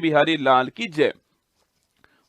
बिहारी लाल की जय।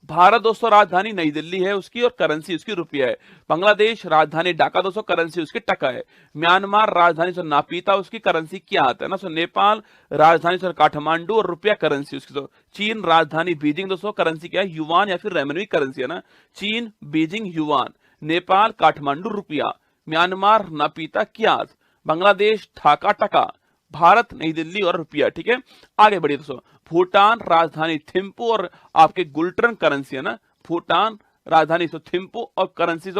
भारत दोस्तों राजधानी नई दिल्ली है उसकी, और करेंसी उसकी रुपया है। बांग्लादेश राजधानी ढाका दोस्तों, करेंसी उसकी टका है। म्यांमार राजधानी सो नापीता, उसकी करेंसी क्या आता है ना। सो नेपाल राजधानी सो काठमांडू और रुपया करेंसी उसकी। तो चीन राजधानी बीजिंग दोस्तों, करेंसी क्या है, युवान या फिर रेमनवी करेंसी है ना। चीन बीजिंग युवान, नेपाल काठमांडू रुपया, म्यांमार नापीता क्यात, बांग्लादेश ढाका टका, भारत नई दिल्ली और रुपया। ठीक है, आगे बढ़िए दोस्तों। भूटान राजधानी थिम्पू और आपके गुल्ट्रम करेंसी है ना। भूटान राजधानी सो थिम्पू और करेंसी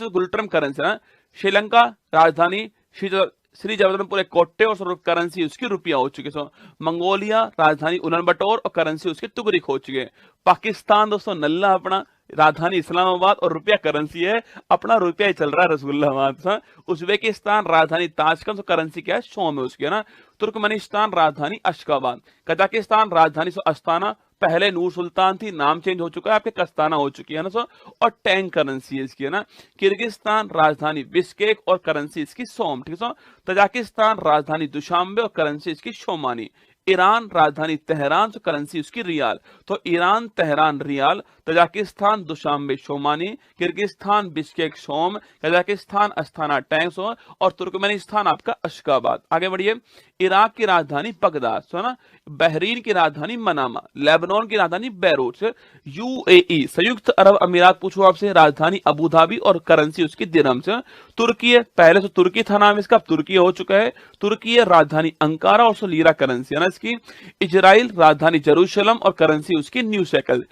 गुल्ट्रम करेंसी है ना। श्रीलंका राजधानी श्री जगन्नाथपुर कोट्टे और करेंसी उसकी रुपया हो चुकी है। मंगोलिया राजधानी उलानबटोर और करेंसी उसकी तुगरिक हो चुकी है। पाकिस्तान दोस्तों नल्ला अपना, राजधानी इस्लामाबाद और रुपया करेंसी है, अपना रुपया ही चल रहा है रसगुल्लाबाद। उज्बेकिस्तान राजधानी ताशकंद, करेंसी क्या है, शोम है उसकी है ना। तुर्कमेनिस्तान राजधानी अशगाबाद, कजाकिस्तान राजधानी अस्ताना, पहले नूर सुल्तान थी, नाम चेंज हो चुका है, आपके कस्ताना हो चुकी है ना। और टैंग करेंसी है इसकी है ना। किर्गिस्तान राजधानी बिश्केक और करेंसी इसकी सोम। ठीक है। तजाकिस्तान राजधानी दुशांबे और करेंसी इसकी शोमानी। ईरान राजधानी तेहरान, तो करेंसी उसकी रियाल। तो Iran Tehran rial, Tajikistan Dushanbe somoni, Kyrgyzstan Bishkek som, Kazakhstan Astana tenge और तुर्कमेनिस्तान आपका अशगाबाद। आगे बढ़िए। इराक की राजधानी बगदाद है ना। बहरीन की राजधानी मनामा, लेबनान की राजधानी बैरूत। यूएई संयुक्त अरब अमीरात पूछो आपसे, राजधानी अबू धाबी और करेंसी उसकी दिरहम से। तुर्की पहले तो तुर्की था नाम इसका, अब तुर्की हो चुका है। तुर्की राजधानी अंकारा और लीरा करेंसी है ना इसकी। इजराइल राजधानी जेरूशलम और करेंसी उसकी न्यू शेकल।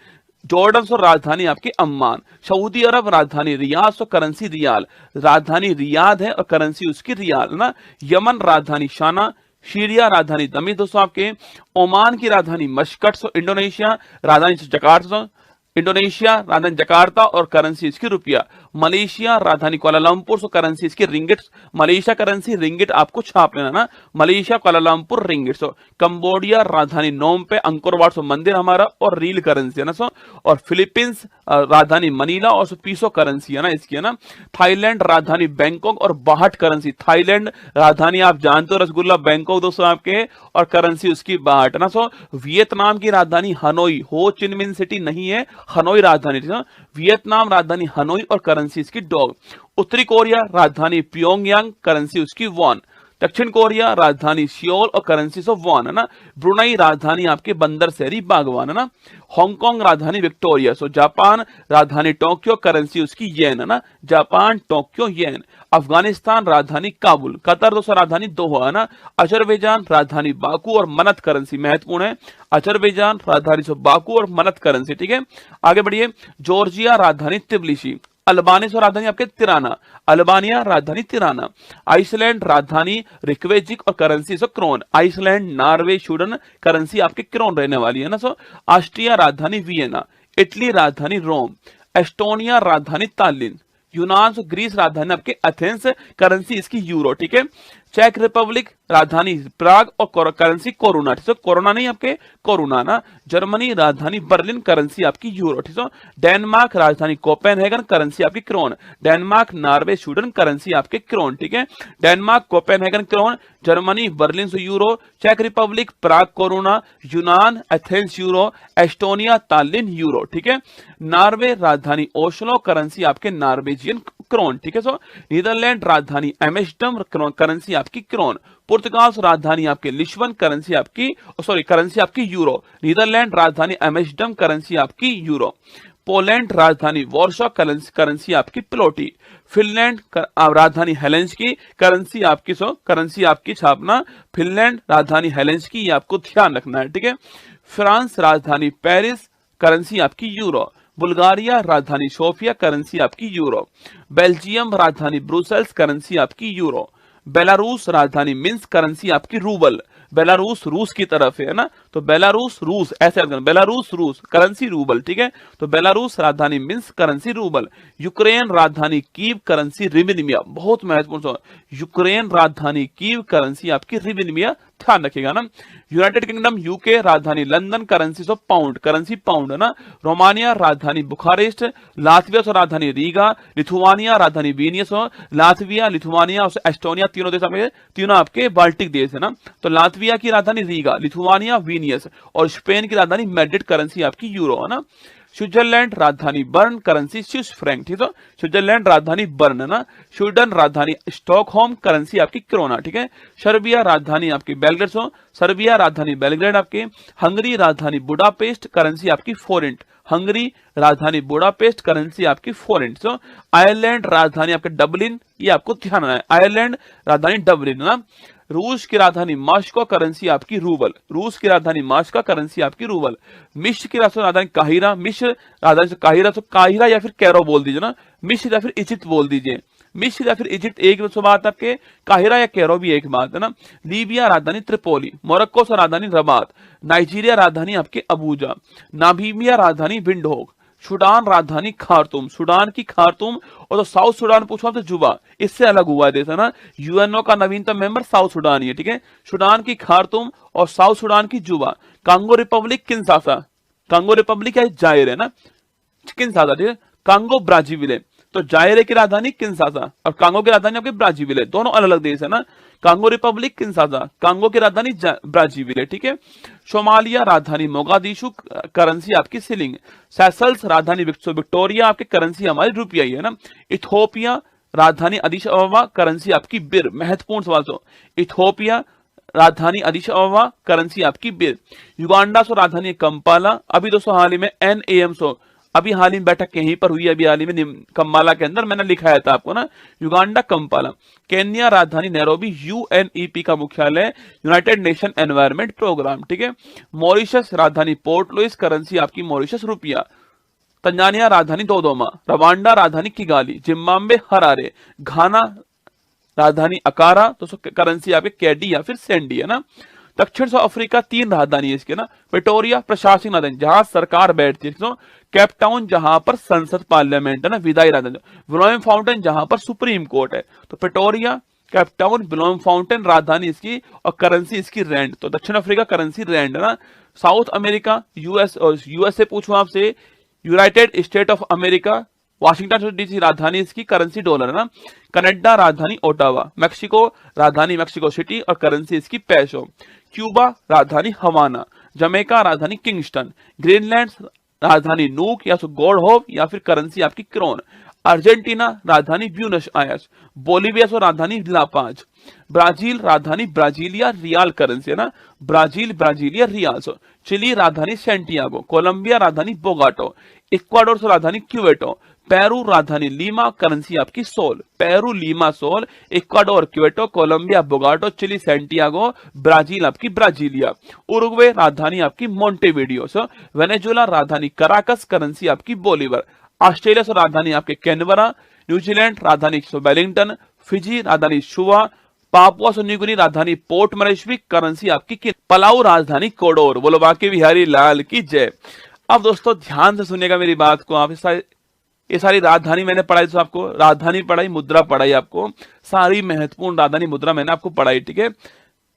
जॉर्डन सो राजधानी आपकी अम्मान। सऊदी अरब राजधानी रियाद, सो करेंसी रियाल, राजधानी रियाद है और करेंसी उसकी रियाल ना। यमन राजधानी शाना, सीरिया राजधानी दमिश्क दोस्तों आपके। ओमान की राजधानी मस्कट, सो इंडोनेशिया राजधानी जकार्ता, इंडोनेशिया राजधानी जकार्ता और करेंसी इसकी रुपया। मलेशिया राजधानी कुआलालंपुर, सो करेंसी इसकी रिंगिट। मलेशिया करेंसी रिंगिट आपको छाप लेना ना, मलेशिया कुआलालंपुर रिंगिट। सो कंबोडिया राजधानी नोम पे, अंकोरवाट सो मंदिर हमारा और रील करेंसी है ना। सो और फिलीपींस राजधानी मनीला और पीसो करेंसी है ना इसकी है ना। थाईलैंड राजधानी बैंकॉक और बाहट करेंसी। थाईलैंड राजधानी आप जानते हो रसगुल्ला बैंकॉक दोस्तों आपके, और करेंसी उसकी बाहट है ना। सो वियतनाम की राजधानी हनोई, हो चिनमिन सिटी नहीं है, हनोई राजधानी। वियतनाम राजधानी हनोई और करेंसी इसकी डॉग। उत्तरी कोरिया राजधानी प्योंगयांग, करेंसी उसकी वॉन। दक्षिण कोरिया राजधानी सियोल और करेंसी सो वॉन है ना। ब्रुनई राजधानी आपके बंदर शहरी बागवान है ना। हांगकांग राजधानी विक्टोरिया। सो जापान राजधानी टोक्यो, करेंसी उसकी येन है ना। जापान टोक्यो येन। अफगानिस्तान राजधानी काबुल। कतर दोस्तों राजधानी दोहा है ना। अजरबैजान राजधानी बाकू और मनत, करेंसी महत्वपूर्ण है। अजरबैजान राजधानी सो बाकू और मनत करेंसी। ठीक है, आगे बढ़िए। जॉर्जिया राजधानी तिब्लिसी। अल्बानिया सो राजधानी आपके तिराना, अल्बानिया राजधानी तिराना। आइसलैंड राजधानी रिक्वेजिक और currency so krone. Iceland Norway Sweden, currency आपके क्रोन रहने वाली है ना। सो ऑस्ट्रिया राजधानी वियना। इटली राजधानी रोम। एस्टोनिया राजधानी तालिन। यूनान सो ग्रीस राजधानी आपके एथेंस, करेंसी इसकी यूरो। ठीक है। चेक रिपब्लिक राजधानी प्राग और करेंसी कोरोना। ठीक है, कोरोना नहीं आपके कोरोना ना। जर्मनी राजधानी बर्लिन, करेंसी आपकी यूरो। ठीक है। डेनमार्क राजधानी कोपेनहेगन, करेंसी आपकी krone. Denmark Norway Sweden, currency आपके क्रोन। ठीक है, Denmark Copenhagen krone, Germany Berlin से यूरो, चेक रिपब्लिक प्राग कोरोना, यूनान Athens euro, Estonia Tallinn euro. ठीक है। नॉर्वे राजधानी ओस्लो, करेंसी आपके नॉर्वेजियन क्रोन। ठीक है। सो नीदरलैंड राजधानी एम्स्टर्डम, करेंसी आपकी क्रोन। पुर्तगाल राजधानी आपके लिस्बन, करेंसी आपकी करेंसी आपकी यूरो। नीदरलैंड राजधानी एम्स्टर्डम, करेंसी आपकी यूरो। पोलैंड राजधानी वॉर्सो, करेंसी आपकी प्लोटी। फिनलैंड राजधानी हेलेंस्की, करेंसी आपकी छापना फिनलैंड राजधानी हेलेंस्की, ये आपको ध्यान रखना है। ठीक है। फ्रांस राजधानी पेरिस, करेंसी आपकी यूरो। बुल्गारिया राजधानी सोफिया, करेंसी आपकी यूरो। बेल्जियम राजधानी ब्रुसेल्स, करेंसी आपकी यूरो। बेलारूस राजधानी मिन्स्क, करेंसी आपकी रूबल। बेलारूस रूस की तरफ है ना, तो बेलारूस रूस ऐसे बेलारूस रूस, करेंसी रूबल। ठीक है, तो बेलारूस राजधानी मिन्स्क, करेंसी रूबल। यूक्रेन राजधानी कीव, करेंसी रिविनिमिया, बहुत महत्वपूर्ण। यूक्रेन राजधानी कीव, करेंसी आपकी रिविनिमिया ध्यान रखिएगा ना। यूनाइटेड किंगडम यूके राजधानी London, currency of pound, currency pound है ना। रोमानिया राजधानी बुखारेस्ट, लातविया सो राजधानी रीगा, लिथुआनिया राजधानी विनियस हो, लातविया लिथुआनिया और एस्टोनिया तीनों देश आपके, तीनों आपके बाल्टिक देश है ना। तो लातविया की राजधानी रीगा, लिथुआनिया विनियस और स्पेन की राजधानी मैड्रिड, करेंसी आपकी यूरो है ना। स्विट्जरलैंड राजधानी बर्न, करेंसी स्विस फ्रैंक, ठीक है। स्विट्जरलैंड राजधानी बर्न है ना। स्वीडन राजधानी स्टॉकहोम, करेंसी आपकी क्रोना, ठीक है। सर्बिया राजधानी आपकी बेलग्रेड हो, सर्बिया राजधानी बेलग्रेड आपके। हंगरी राजधानी बुडापेस्ट, करेंसी आपकी फोरेंट, हंगरी राजधानी बुडापेस्ट, करेंसी आपकी फोरेंट। सो आयरलैंड राजधानी आपके डबलिन, ये आपको ध्यान रखना है, आयरलैंड राजधानी डबलिन है ना। रूस की राजधानी मास्को, करेंसी आपकी रूबल, रूस की राजधानी मास्को, करेंसी आपकी रूबल। मिस्र की राजधानी काहिरा, मिस्र राजधानी काहिरा, तो काहिरा या फिर कैरो बोल दीजिए ना, मिस्र या फिर इजिप्ट बोल दीजिए, मिस्र या फिर इजिप्ट एक बात आपके, काहिरा या कैरो भी एक बात है ना। लीबिया राजधानी त्रिपोली, मोरक्को से राजधानी रबात, नाइजीरिया राजधानी आपके अबूजा, नामीबिया राजधानी विंडहोक, सूडान राजधानी खार्तूम, सूडान की खार्तूम, और तो साउथ सूडान पूछो आपसे जुबा, इससे अलग हुआ देश है ना। यूएनओ का नवीनतम मेंबर साउथ सूडान ही है, ठीक है। सूडान की खार्तूम और साउथ सूडान की जुबा। Congo Republic Kinshasa, Congo Republic है जायर है ना, किंशासा, ठीक है। कांगो ब्राजीविले, तो जायर की राजधानी किंशासा और कांगो की राजधानी आपके ब्राजीविले, दोनों अलग अलग देश है ना। कांगो रिपब्लिक किंशासा, कांगो की राजधानी ब्राजीविले, ठीक है। सोमालिया राजधानी मोगादिशु, करेंसी आपकी सिलिंग। सेशल्स राजधानी विक्टोरिया, आपकी करेंसी हमारी रुपया ही है ना। इथोपिया राजधानी अदीस अबबा, करेंसी आपकी बिर, महत्वपूर्ण सवाल तो इथोपिया राजधानी अदीस अबबा, करेंसी आपकी बिर। युगांडा सो राजधानी कंपाला, अभी दोस्तों हाल ही में NAM सो, अभी हाल ही में बैठक यहीं पर हुई है, अभी हाल ही में कंपाला के अंदर, मैंने लिखाया था आपको ना, युगांडा कंपाला। केन्या राजधानी नैरोबी, UNEP का मुख्यालय, यूनाइटेड नेशन एनवायरमेंट प्रोग्राम, ठीक है। मॉरिशस राजधानी पोर्ट लुइस, करेंसी आपकी मॉरिशस रुपया। तंजानिया राजधानी दोदोमा, रवांडा राजधानी किगाली, जिम्बाब्वे हरारे, घाना राजधानी अकारा, तो करेंसी आपके कैडी या फिर सेंडी है ना। दक्षिण अफ्रीका तीन राजधानी है इसके ना, प्रिटोरिया प्रशासनिक राजधानी जहां सरकार बैठती है, केप टाउन जहां पर संसद पार्लियामेंट है ना, विधायी राजधानी, विलोम फाउंटेन जहां पर सुप्रीम कोर्ट है। तो प्रिटोरिया, केप टाउन, विलोम फाउंटेन राजधानी इसकी और करेंसी इसकी रैंड, तो दक्षिण अफ्रीका करेंसी रैंड है ना। साउथ अमेरिका यूएसए पूछूं आपसे, United state of America, Washington DC राजधानी इसकी, करेंसी डॉलर है ना। कनाडा राजधानी ओटावा, मैक्सिको राजधानी मैक्सिको सिटी और करेंसी इसकी पेसो। क्यूबा राजधानी हवाना, जमैका राजधानी किंगस्टन, ग्रीनलैंड राजधानी नूक या तो गॉडहोव या फिर करेंसी आपकी क्रोन। अर्जेंटीना राजधानी ब्यूनस आयर्स, बोलिविया सो राजधानी लापाज, ब्राजील राजधानी ब्राजीलिया रियाल, करेंसी है ना, ब्राजील ब्राजीलिया रियाल। चिली राजधानी सेंटियागो, कोलंबिया राजधानी बोगाटो, इक्वाडोर से राजधानी क्यूवेटो, पेरू राजधानी लीमा, करेंसी आपकी sol, Peru Lima sol, Ecuador Quito, Colombia Bogota, Chile Santiago, Brazil आपकी ब्राजीलिया। उरुग्वे राजधानी आपकी मोंटेविडियो, वेनेजुएला राजधानी कराकस, करेंसी आपकी बोलीवर। ऑस्ट्रेलिया से राजधानी आपके कैनबरा, न्यूजीलैंड राजधानी वेलिंगटन, फिजी राजधानी शुवा, पापुआ न्यूगिनी राजधानी पोर्ट मरेस्वी, करेंसी आपकी पलाऊ राजधानी कोडोर। बोलो बाकी बिहारी लाल की जय। अब दोस्तों ध्यान से सुनिएगा मेरी बात को, आप ये सारी राजधानी मैंने पढ़ाई, तो आपको राजधानी पढ़ाई, मुद्रा पढ़ाई, आपको सारी महत्वपूर्ण राजधानी मुद्रा मैंने आपको पढ़ाई, ठीक है।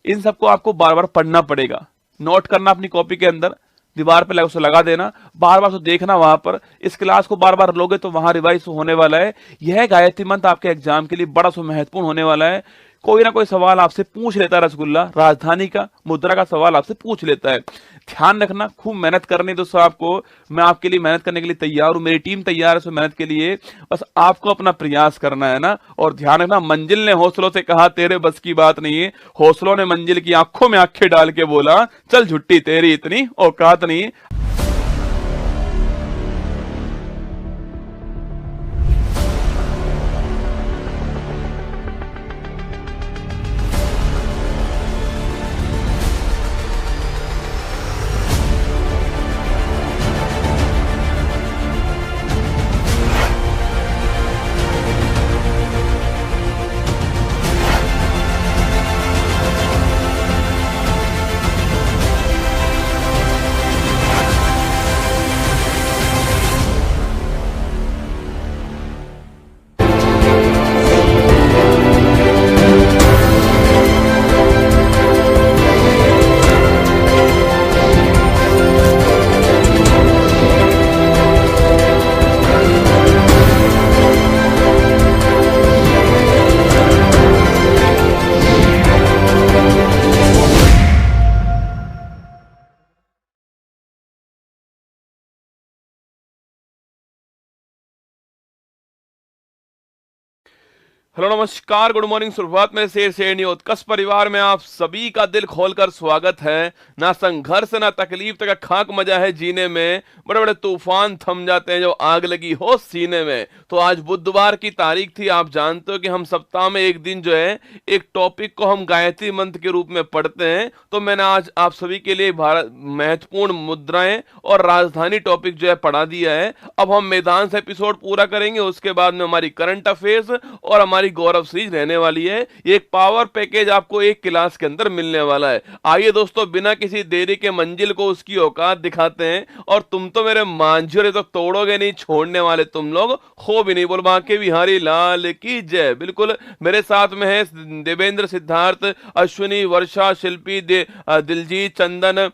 इन सबको आपको बार बार पढ़ना पड़ेगा, नोट करना अपनी कॉपी के अंदर, दीवार पे उसे लगा देना, बार बार देखना वहां पर। इस क्लास को बार बार लोगे तो वहां रिवाइज होने वाला है। यह गायत्री मंत्र आपके एग्जाम के लिए बड़ा महत्वपूर्ण होने वाला है। कोई ना कोई सवाल आपसे पूछ लेता है, रसगुल्ला राजधानी का, मुद्रा का सवाल आपसे पूछ लेता है। ध्यान रखना, खूब मेहनत करनी दोस्तों आपको। मैं आपके लिए मेहनत करने के लिए तैयार हूं, मेरी टीम तैयार है मेहनत के लिए, बस आपको अपना प्रयास करना है ना। और ध्यान रखना, मंजिल ने हौसलों से कहा तेरे बस की बात नहीं है, हौसलों ने मंजिल की आंखों में आंखें डाल के बोला चल झुट्टी तेरी इतनी औकात नहीं। हेलो नमस्कार गुड मॉर्निंग सुप्रभात में शेर उत्कर्ष परिवार में आप सभी का दिल खोलकर स्वागत है। ना संघर्ष ना तकलीफ तक खाक मजा है जीने में, बड़े बड़े तूफान थम जाते हैं जो आग लगी हो सीने में। तो आज बुधवार की तारीख थी, आप जानते हो कि हम सप्ताह में एक दिन जो है एक टॉपिक को हम गायत्री मंत्र के रूप में पढ़ते हैं। तो मैंने आज आप सभी के लिए भारत महत्वपूर्ण मुद्राएं और राजधानी टॉपिक जो है पढ़ा दिया है। अब हम मैदान से एपिसोड पूरा करेंगे, उसके बाद में हमारी करंट अफेयर्स और हमारी गौरव सीरीज रहने वाली है। एक पावर पैकेज आपको एक क्लास के अंदर मिलने वाला है। आइए दोस्तों, बिना किसी देरी के मंजिल को उसकी औकात दिखाते हैं। और तुम तो मेरे मांझरे तो तोड़ोगे नहीं, छोड़ने वाले तुम लोग हो भी नहीं। बोल बांके बिहारी लाल की जय। बिल्कुल मेरे साथ में है देवेंद्र, सिद्धार्थ, अश्विनी, वर्षा, शिल्पी, दिलजीत, चंदन,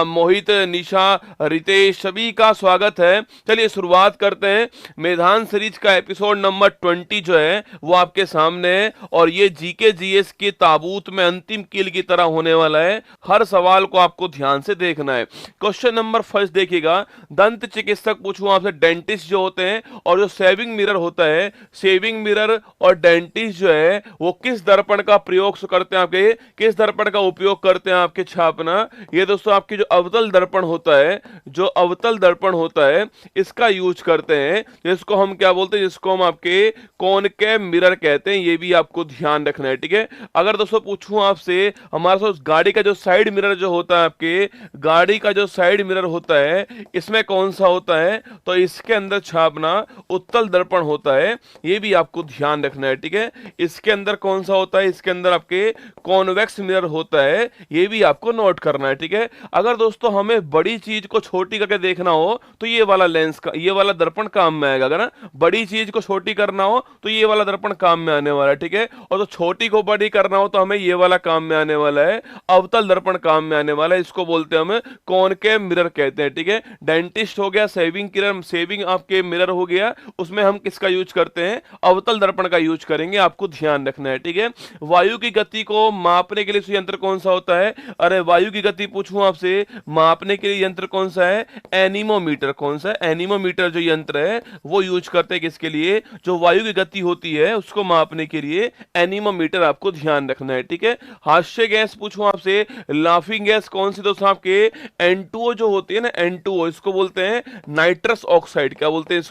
मोहित, निशा, रितेश, सभी का स्वागत है। चलिए शुरुआत करते हैं। मैदान सीरीज का एपिसोड नंबर 20 जो है वो आपके सामने है और ये जीके जीएस के ताबूत में अंतिम कील की तरह होने वाला है। हर सवाल को आपको ध्यान से देखना है। क्वेश्चन नंबर फर्स्ट देखिएगा। दंत चिकित्सक पूछूं आपसे, डेंटिस्ट जो होते हैं और जो शेविंग मिरर होता है, शेविंग मिरर और डेंटिस्ट जो है वो किस दर्पण का प्रयोग करते हैं, आपके किस दर्पण का उपयोग करते हैं आपके छापना। ये दोस्तों आपकी जो अवतल दर्पण होता है, जो अवतल दर्पण होता है इसका यूज करते हैं, जिसको हम क्या बोलते हैं, जिसको हम आपके कॉनकेव मिरर कहते हैं। ये भी आपको ध्यान रखना है, ठीक है। अगर दोस्तों पूछूं आपसे, हमारे साथ गाड़ी का जो साइड मिरर जो होता है, आपके गाड़ी का जो साइड मिरर होता है इसमें कौन सा होता है, तो इसके अंदर छापना उत्तल दर्पण होता है। ये भी आपको ध्यान रखना है, ठीक है। इसके अंदर कौन सा होता है, इसके अंदर आपके कॉन्वेक्स मिरर होता है। ये भी आपको नोट करना है, ठीक है। अगर दोस्तों हमें बड़ी चीज को छोटी करके देखना हो तो ये वाला लेंस का, ये वाला दर्पण काम में आएगा। अगर ना बड़ी चीज को छोटी करना हो तो ये वाला दर्पण काम में आने वाला है, ठीक है। और तो छोटी को बड़ी करना हो तो हमें ये वाला काम में आने वाला है, अवतल दर्पण काम में आने वाला है। इसको बोलते हैं हम कॉनकेव मिरर कहते हैं, ठीक है। डेंटिस्ट हो गया, शेविंग आपके मिरर हो गया, उसमें हम किसका यूज करते हैं, अवतल दर्पण का यूज करेंगे। आपको ध्यान रखना है, ठीक है। वायु की गति को मापने के लिए यंत्र कौन सा होता है, अरे वायु की गति पूछूं आपसे, मापने के लिए यंत्र कौन सा है, एनीमोमीटर। कौन सा, एनीमोमीटर जो यंत्र है वो यूज करते हैं किसके लिए, जो वायु की गति होती है उसको मापने के लिए एनीमोमीटर आपको ध्यान रखना है, ठीक है। हास्य गैस पूछूं आपसे, लाफिंग गैस कौन सी दोस्तों, आपके N2O जो होती है ना, N2O, इसको बोलते हैं नाइट्रस ऑक्साइड। क्या बोलते हैं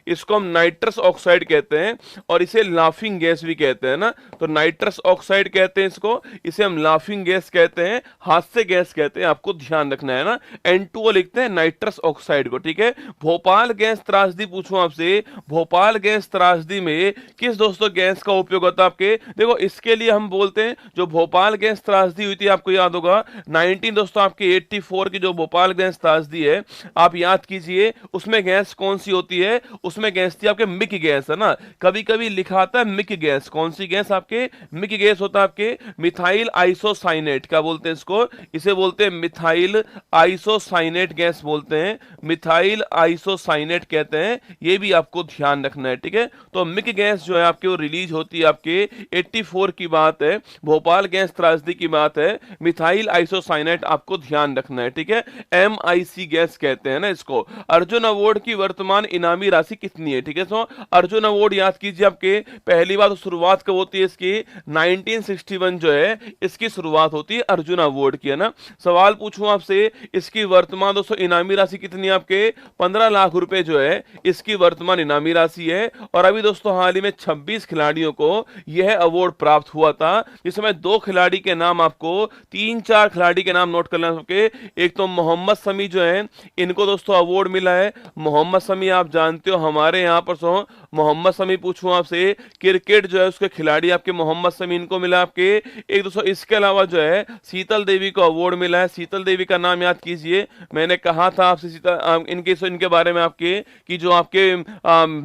इसको हम नाइट्रस ऑक्साइड कहते हैं और इसे लाफिंग गैस भी कहते हैं ना। तो नाइट्रस ऑक्साइड कहते हैं इसको, इसे हम लाफिंग गैस कहते हैं, हास्य गैस कहते हैं। आपको ध्यान रखना है ना, N2O लिखते हैं नाइट्रस ऑक्साइड को, ठीक है। भोपाल गैस त्रासदी पूछूं आपसे, भोपाल गैस त्रासदी में किस दोस्तों गैस का उपयोग होता है आपके, देखो इसके लिए हम बोलते हैं, जो भोपाल गैस त्रासदी हुई थी आपको याद होगा 19 दोस्तों आपके 84 की जो भोपाल गैस त्रासदी है, आप याद कीजिए उसमें गैस कौन सी होती है, उसमें गैस थी आपके मिक गैस, है ना। कभी कभी लिखा आता है मिक गैस, कौन सी गैस, आपके मिक गैस होता है आपके मिथाइल आइसोसाइनेट। क्या बोलते हैं इसको, इसे बोलते हैं मिथाइल आइसोसाइनेट गैस बोलते हैं, मिथाइल आइसोसाइनेट कहते हैं। ये भी आपको ध्यान रखना है, ठीक है। तो मिक गैस जो है आपके वो रिलीज होती है आपके 84 की बात है, भोपाल गैस त्रासदी की बात है। मिथाइल आइसोसाइनेट आपको ध्यान रखना है, ठीक है। MIC गैस कहते हैं ना इसको। अर्जुन अवार्ड की वर्तमान इनामी राशि कितनी है, ठीक है। तो अर्जुन अवार्ड याद कीजिए, आपके पहली बार तो शुरुआत कब होती है इसकी, 1961 जो है इसकी शुरुआत होती है अर्जुन अवार्ड की, है ना। सवाल पूछूं आपसे, इसकी वर्तमान दोस्तों इनामी राशि कितनी है, आपके 15 लाख रुपए जो है इसकी वर्तमान इनामी राशि है। और अभी दोस्तों हाल ही में 26 खिलाड़ियों को यह अवार्ड प्राप्त हुआ था, जिसमें 2 खिलाड़ी के नाम, आपको 3-4 खिलाड़ी के नाम नोट कर लेना सबके। एक तो मोहम्मद शमी जो है, इनको दोस्तों अवार्ड मिला है। मोहम्मद शमी आप जानते हो हमारे यहाँ पर मोहम्मद शमी पूछूं आपसे, क्रिकेट जो है उसके खिलाड़ी आपके मोहम्मद शमी, इनको मिला आपके। एक दोस्तों इसके अलावा जो है शीतल देवी को अवार्ड मिला है। शीतल देवी का नाम याद कीजिए, मैंने कहा था आपसे इनके बारे में आपके, कि जो आपके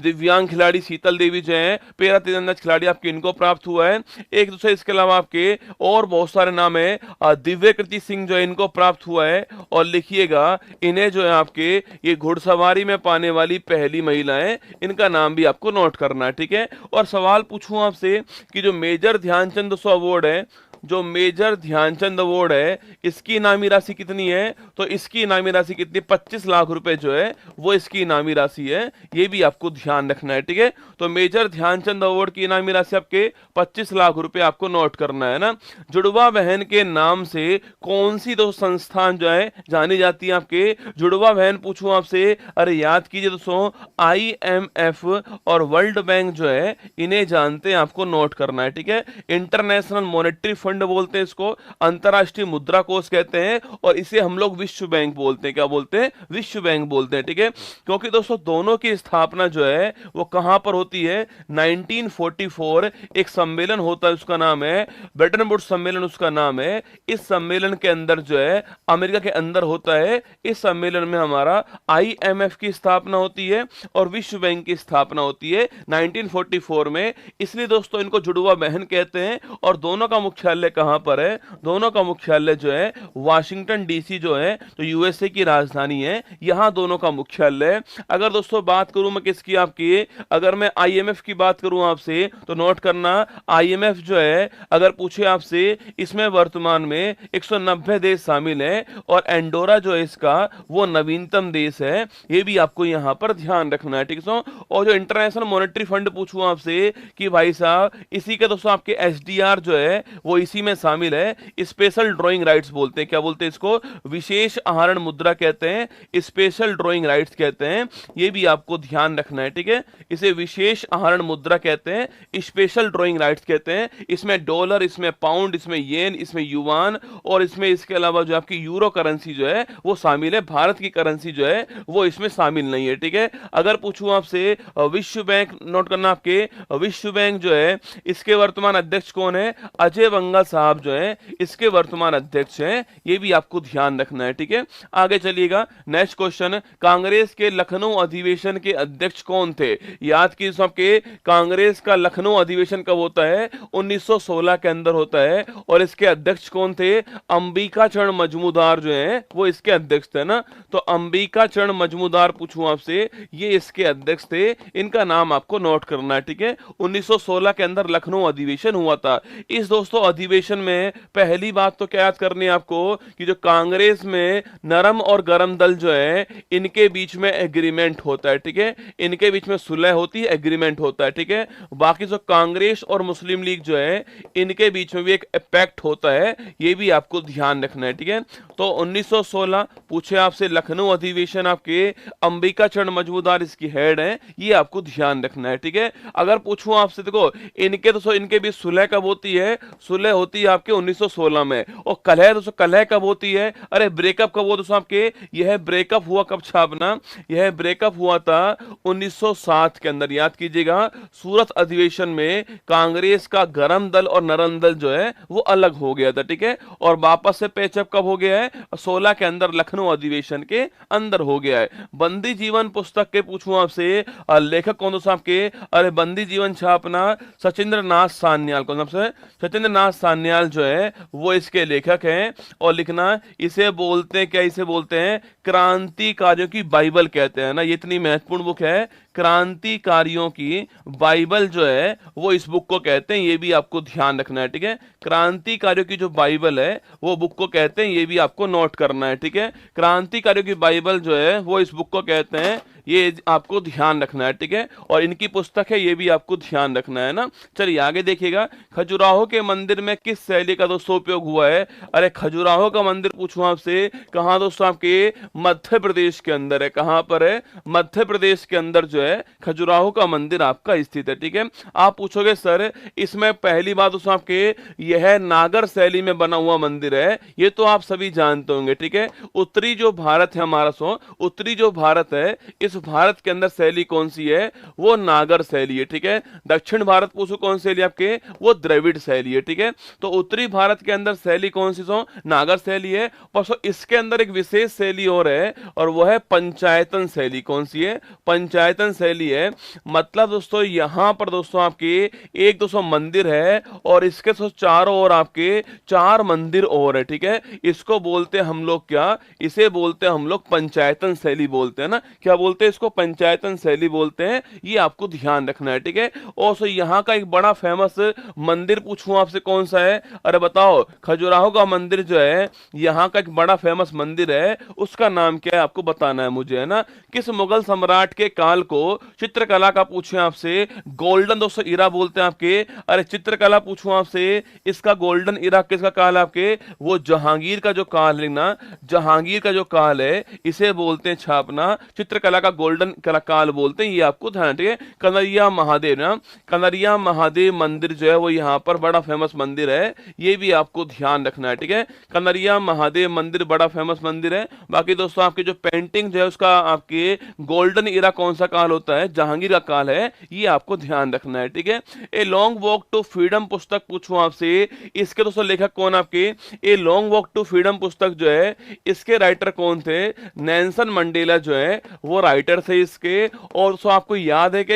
दिव्यांग खिलाड़ी शीतल देवी जो है, पैरा तीरंदाज खिलाड़ी आपके, इनको प्राप्त हुआ है। एक दूसरे इसके अलावा आपके और बहुत सारे नाम है, दिव्य कृति सिंह जो है इनको प्राप्त हुआ है। और लिखिएगा इन्हें जो है आपके ये घुड़सवारी में पाने वाली पहली महिला है, इनका नाम भी आपको नोट करना है, ठीक है। और सवाल पूछूं आपसे कि जो मेजर ध्यानचंद अवार्ड है जो मेजर ध्यानचंद अवार्ड है इसकी इनामी राशि कितनी है, तो इसकी इनामी राशि कितनी, 25 लाख रुपए जो है वो इसकी इनामी राशि है, ये भी आपको ध्यान रखना है। ठीक है, तो मेजर ध्यानचंद अवार्ड की इनामी राशि आपके 25 लाख रुपए आपको नोट करना है ना। जुड़वा बहन के नाम से कौन सी दो संस्थान जो है जानी जाती है आपके, जुड़वा बहन पूछूं आपसे, अरे याद कीजिए दोस्तों, IMF और वर्ल्ड बैंक जो है इन्हें जानते हैं, आपको नोट करना है। ठीक है, इंटरनेशनल मॉनेटरी फंड बोलते हैं इसको, अंतरराष्ट्रीय मुद्रा कोष कहते हैं, और इसे हम लोग विश्व बैंक बोलते हैं। क्या बोलते हैं, विश्व बैंक बोलते हैं। ठीक है, क्योंकि दोस्तों दोनों की स्थापना जो है वो कहां पर होती है, 1944 एक सम्मेलन होता है, उसका नाम है ब्रेटन वुड्स सम्मेलन, उसका नाम है। इस सम्मेलन के अंदर जो है अमेरिका के अंदर होता है, इस सम्मेलन में हमारा IMF की स्थापना होती है और विश्व बैंक की स्थापना होती है 1944 में, इसलिए दोस्तों इनको जुड़वा बहन कहते हैं। और दोनों का मुख्यालय कहां पर है, दोनों का मुख्यालय जो है वाशिंगटन DC जो है, तो USA की राजधानी है, यहां दोनों का मुख्यालय है। अगर दोस्तों बात करूं मैं किसकी आपकी, अगर मैं IMF की बात करूं आपसे, तो नोट करना, IMF जो है अगर पूछे आपसे, इसमें वर्तमान में 190 देश शामिल है और एंडोरा जो है इसका वो नवीनतम देश है, ये भी आपको यहां पर ध्यान रखना है। ठीक है, और जो इंटरनेशनल मॉनेटरी फंड पूछूं आपसे कि भाई साहब, इसी के दोस्तों आपके SDR जो है वो इसी में शामिल है, स्पेशल ड्राइंग राइट्स बोलते हैं। क्या बोलते हैं इसको, विशेष आहरण मुद्रा कहते हैं, स्पेशल ड्राइंग राइट्स कहते हैं, ये भी आपको ध्यान रखना है। ठीक है, इसे विशेष आहरण मुद्रा कहते हैं, स्पेशल ड्राइंग राइट्स कहते हैं। इसमें डॉलर, इसमें पाउंड, इसमें येन, इसमें युवान, और इसमें इसके अलावा जो आपकी यूरो करेंसी जो है वो शामिल है, भारत की करेंसी जो है वो इसमें शामिल नहीं है। ठीक है, अगर पूछूं आपसे विश्व बैंक, नोट करना आपके, विश्व बैंक जो है इसके वर्तमान अध्यक्ष कौन है, अजय बंगा साहब जो है इसके वर्तमान अध्यक्ष हैं, ये भी आपको ध्यान रखना है। ठीक है, आगे चलिएगा, नेक्स्ट क्वेश्चन, कांग्रेस के लखनऊ अधिवेशन के अध्यक्ष कौन थे, याद कीजिए सबके, कांग्रेस का लखनऊ अधिवेशन कब होता है, 1916 के अंदर होता है, और इसके अध्यक्ष कौन थे, अंबिका चरण मजमूदार जो है वो इसके अध्यक्ष थे ना। तो अंबिका चरण मजमूदार पूछूं आपसे, ये इसके अध्यक्ष थे, इनका नाम आपको नोट करना है। ठीक है, 1916 के अंदर लखनऊ अधिवेशन हुआ था। इस दोस्तों अधिवेशन में पहली बात तो क्या याद करनी है आपको, कि जो कांग्रेस में नरम और गरम दल जो है इनके बीच में एग्रीमेंट होता है। ठीक है, इनके बीच में सुलह होती है, एग्रीमेंट होता है। ठीक है, बाकी जो कांग्रेस और मुस्लिम लीग जो है इनके बीच में भी एक पैक्ट होता है, ये भी आपको ध्यान रखना है। ठीक है, तो 1916 पूछे आपसे, लखनऊ अधिवेशन आपके अंबिका चरण मजमूदार इसकी हेड है, ये आपको ध्यान रखना है। ठीक है, अगर पूछूं आपसे, देखो इनके दोस्तों इनके बीच सुलह कब होती है, सुलह होती है आपके 1916 में, और कलह दोस्तों कलह कब होती है, अरे ब्रेकअप कब हुआ दोस्तों आपके, यह ब्रेकअप हुआ कब छापना, यह ब्रेकअप हुआ था 1907 के अंदर, याद कीजिएगा, सूरत अधिवेशन में कांग्रेस का गरम दल और नरम दल जो है वो अलग हो गया था। ठीक है, और वापस से पैचअप कब हो गया है, 16 के अंदर लखनऊ अधिवेशन के अंदर हो गया है। बंदी जीवन पुस्तक के पूछूं आपसे, लेखक कौन दोस्तों आपके, अरे बंदी जीवन छापना सचिंद्र नाथ सान्याल, कौन से, सचिंद्र नाथ सान्याल जो है वो इसके लेखक हैं, और लिखना, इसे बोलते हैं क्या, इसे बोलते हैं क्रांतिकारियों की बाइबल कहते हैं ना, ये इतनी महत्वपूर्ण बुक है, क्रांतिकारियों की बाइबल जो है वो इस बुक को कहते हैं, ये भी आपको ध्यान रखना है। ठीक है, क्रांतिकारियों की जो बाइबल है वो बुक को कहते हैं, ये भी आपको नोट करना है। ठीक है, क्रांतिकारियों की बाइबल जो है वो इस बुक को कहते हैं, ये आपको ध्यान रखना है। ठीक है, और इनकी पुस्तक है, ये भी आपको ध्यान रखना है ना। चलिए आगे देखिएगा, खजुराहो के मंदिर में किस शैली का दोस्तों उपयोग हुआ है, अरे खजुराहो का मंदिर पूछूं आपसे, कहां दोस्तों आपके, मध्य प्रदेश के अंदर है, कहां पर है, मध्य प्रदेश के अंदर जो है खजुराहो का मंदिर आपका स्थित है। ठीक है, आप पूछोगे सर इसमें पहली बात दोस्तों आपके, यह नागर शैली में बना हुआ मंदिर है, ये तो आप सभी जानते होंगे। ठीक है, उत्तरी जो भारत है हमारा, उत्तरी जो भारत है, इस भारत के अंदर शैली कौन सी है, वो नागर शैली है। ठीक है, दक्षिण भारत पूछो कौन सी शैली आपके, वो द्रविड़ शैली है। ठीक है, तो उत्तरी भारत के अंदर शैली कौन सी, नागर शैली है, और इसके अंदर एक विशेष शैली और है, और वह है पंचायतन शैली। कौन सी है, पंचायतन शैली है। मतलब दोस्तों यहां पर दोस्तों आपके एक दोस्तों मंदिर है, और इसके चारों ओर आपके 4 मंदिर और है। ठीक है, इसको बोलते हैं हम लोग क्या, इसे बोलते हैं हम लोग पंचायतन शैली बोलते हैं ना, क्या बोलते हैं बोलते हैं इसको पंचायतन शैली बोलते हैं, ये आपको ध्यान रखना है, ठीक है। और सो यहाँ का एक बड़ा फेमस मंदिर पूछूं आपसे कौन सा है, अरे बताओ, खजुराहो का मंदिर जो है, यहाँ का एक बड़ा फेमस मंदिर है, उसका नाम क्या है आपको बताना है मुझे, है ना। किस मुगल सम्राट के काल को चित्रकला का पूछे आपसे गोल्डन दोस्तों इरा बोलते हैं आपके, अरे चित्रकला पूछूं आपसे इसका गोल्डन इरा किसका काल है आपके, वो जहांगीर का जो काल है ना, जहांगीर का जो काल है इसे बोलते हैं छापना, चित्रकला का गोल्डन काल बोलते हैं, ये आपको ध्यान, ठीक है। कनरिया महादेव ना, कनरिया महादेव मंदिर जो है वो यहाँ पर बड़ा फेमस मंदिर है, ये भी आपको ध्यान रखना है, ठीक है। कनरिया महादेव मंदिर बड़ा फेमस मंदिर है। बाकी दोस्तों आपकी जो पेंटिंग जो है उसका आपके गोल्डन इरा कौन सा काल होता है, जहांगीर का काल है, ये आपको ध्यान रखना है, ठीक है। A long walk to freedom पुस्तक पूछूं आपसे, इसके दोस्तों लेखक कौन आपके, a long walk to freedom पुस्तक जो है इसके राइटर कौन थे, नेल्सन मंडेला जो है वो राइटर थे इसके। और सो आपको याद है कि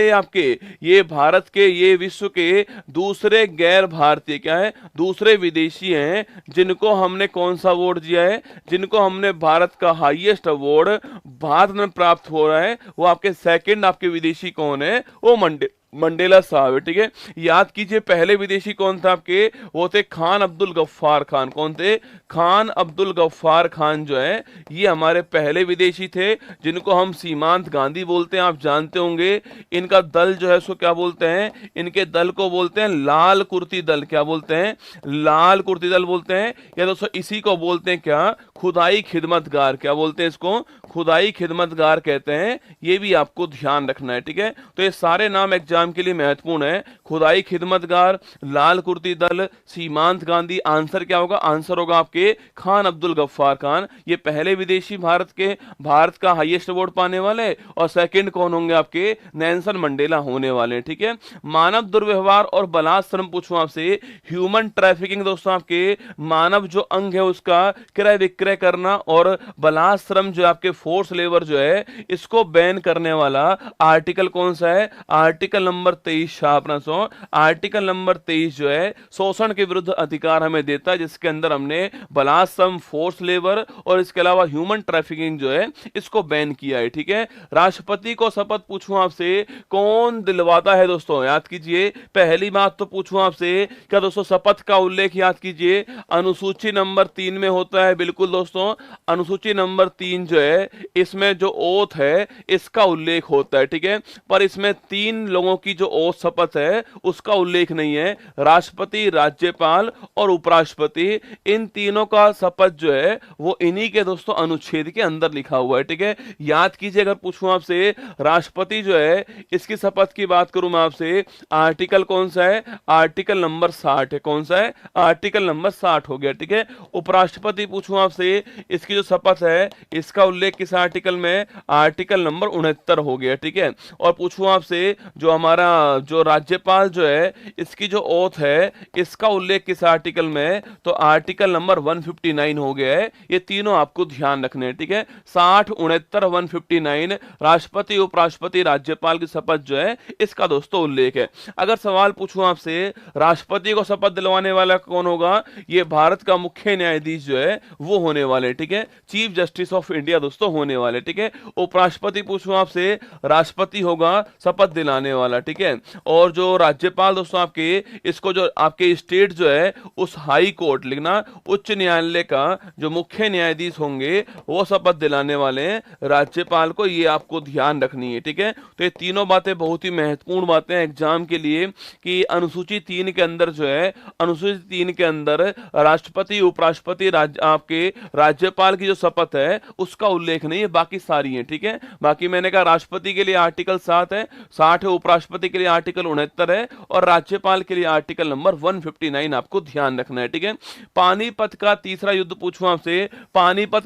ये भारत के, ये विश्व के दूसरे गैर भारतीय क्या है, दूसरे विदेशी हैं जिनको हमने कौन सा अवार्ड दिया है, जिनको हमने भारत का हाईएस्ट अवार्ड भारत में प्राप्त हो रहा है, वो आपके सेकंड आपके विदेशी कौन है, वो मंडेला साहब है, ठीक है। याद कीजिए पहले विदेशी कौन था आपके, वो थे खान अब्दुल गफ्फार खान, कौन थे, खान अब्दुल गफ्फार खान जो है ये हमारे पहले विदेशी थे, जिनको हम सीमांत गांधी बोलते हैं, आप जानते होंगे। इनका दल जो है उसको क्या बोलते हैं, इनके दल को बोलते हैं लाल कुर्ती दल, क्या बोलते हैं, लाल कुर्ती दल बोलते हैं, या दोस्तों इसी को बोलते हैं क्या, खुदाई खिदमतगार, क्या बोलते हैं इसको, खुदाई खिदमतगार कहते हैं, ये भी आपको ध्यान रखना है, ठीक है। तो ये सारे नाम एग्जाम के लिए महत्वपूर्ण है, खुदाई खिदमतगार, लाल कुर्ती दल, सीमांत गांधी, आंसर क्या होगा, आंसर होगा आपके खान अब्दुल गफ्फार खान, ये पहले विदेशी भारत का हाईएस्ट अवार्ड पाने वाले, और सेकंड कौन होंगे आपके, नेल्सन मंडेला होने वाले, ठीक है। मानव दुर्व्यवहार और बलात्श्रम पूछूं आपसे, ह्यूमन ट्रैफिकिंग दोस्तों आपके मानव जो अंग है उसका क्रय विक्रय करना और बलात्श्रम जो आपके फोर्स लेबर जो है इसको बैन करने वाला आर्टिकल कौन सा है, आर्टिकल नंबर 23 छापना सो, आर्टिकल नंबर 23 जो है शोषण के विरुद्ध अधिकार हमें देता है, जिसके अंदर हमने बलात्सम, फोर्स लेबर और इसके अलावा ह्यूमन ट्रैफिकिंग जो है इसको बैन किया है, ठीक है। राष्ट्रपति को शपथ पूछूं आपसे कौन दिलवाता है दोस्तों, याद कीजिए पहली बात तो पूछूं आपसे, क्या दोस्तों शपथ का उल्लेख याद कीजिए अनुसूची नंबर 3 में होता है, बिल्कुल दोस्तों अनुसूची नंबर 3 जो है इसमें जो ओथ है इसका उल्लेख होता है, ठीक है। पर इसमें 3 लोगों की जो ओथ शपथ है उसका उल्लेख नहीं है, राष्ट्रपति, राज्यपाल और उपराष्ट्रपति, इन तीनों का शपथ जो है वो इन्हीं के दोस्तों अनुच्छेद के अंदर लिखा हुआ है, ठीक है। याद कीजिए अगर पूछूं आपसे राष्ट्रपति जो है इसकी शपथ की बात करूं मैं आपसे, आर्टिकल कौन सा है, आर्टिकल नंबर 60 है, कौन सा है, आर्टिकल नंबर 60 हो गया, ठीक है। उपराष्ट्रपति पूछूं आपसे इसकी जो शपथ है इसका उल्लेख किस आर्टिकल में, आर्टिकल नंबर 69 हो गया, ठीक है। और पूछूं आपसे जो हमारा जो राज्यपाल जो है इसकी जो ओथ है इसका उल्लेख किस आर्टिकल में, तो आर्टिकल नंबर 159 हो गया है। ये तीनों आपको ध्यान रखने हैं, ठीक है। 60, 69, 159 राष्ट्रपति, उपराष्ट्रपति, राज्यपाल की शपथ जो है इसका दोस्तों उल्लेख है। अगर सवाल पूछूं आपसे राष्ट्रपति को शपथ दिलवाने वाला कौन होगा, ये भारत का मुख्य न्यायाधीश जो है वो होने वाले, ठीक है, चीफ जस्टिस ऑफ इंडिया दोस्तों होने वाले, ठीक है। उपराष्ट्रपति पूछूं आपसे राष्ट्रपति होगा शपथ दिलाने वाला, ठीक है। और जो राज्यपाल दोस्तों आपके इसको जो आपके स्टेट जो है उस हाई कोर्ट लिखना उच्च न्यायालय का जो मुख्य न्यायाधीश होंगे वो शपथ दिलाने वाले हैं राज्यपाल को, ये आपको ध्यान रखनी है, ठीक है। तो ये तीनों बातें बहुत ही महत्वपूर्ण बातें हैं एग्जाम के लिए कि अनुसूची 3 के अंदर जो है, अनुसूची 3 के अंदर राष्ट्रपति, उपराष्ट्रपति, आपके राज्यपाल की जो शपथ है उसका उल्लेख नहीं है, बाकी सारी है, ठीक है। बाकी मैंने कहा राष्ट्रपति के लिए आर्टिकल 7 है, 60 है, उपराष्ट्रपति के लिए आर्टिकल 69 है और राज्यपाल के लिए आर्टिकल नंबर 159 आपको ध्यान रखना है, ठीक है। पानीपत का तीसरा युद्ध पूछूं आपसे, पानीपत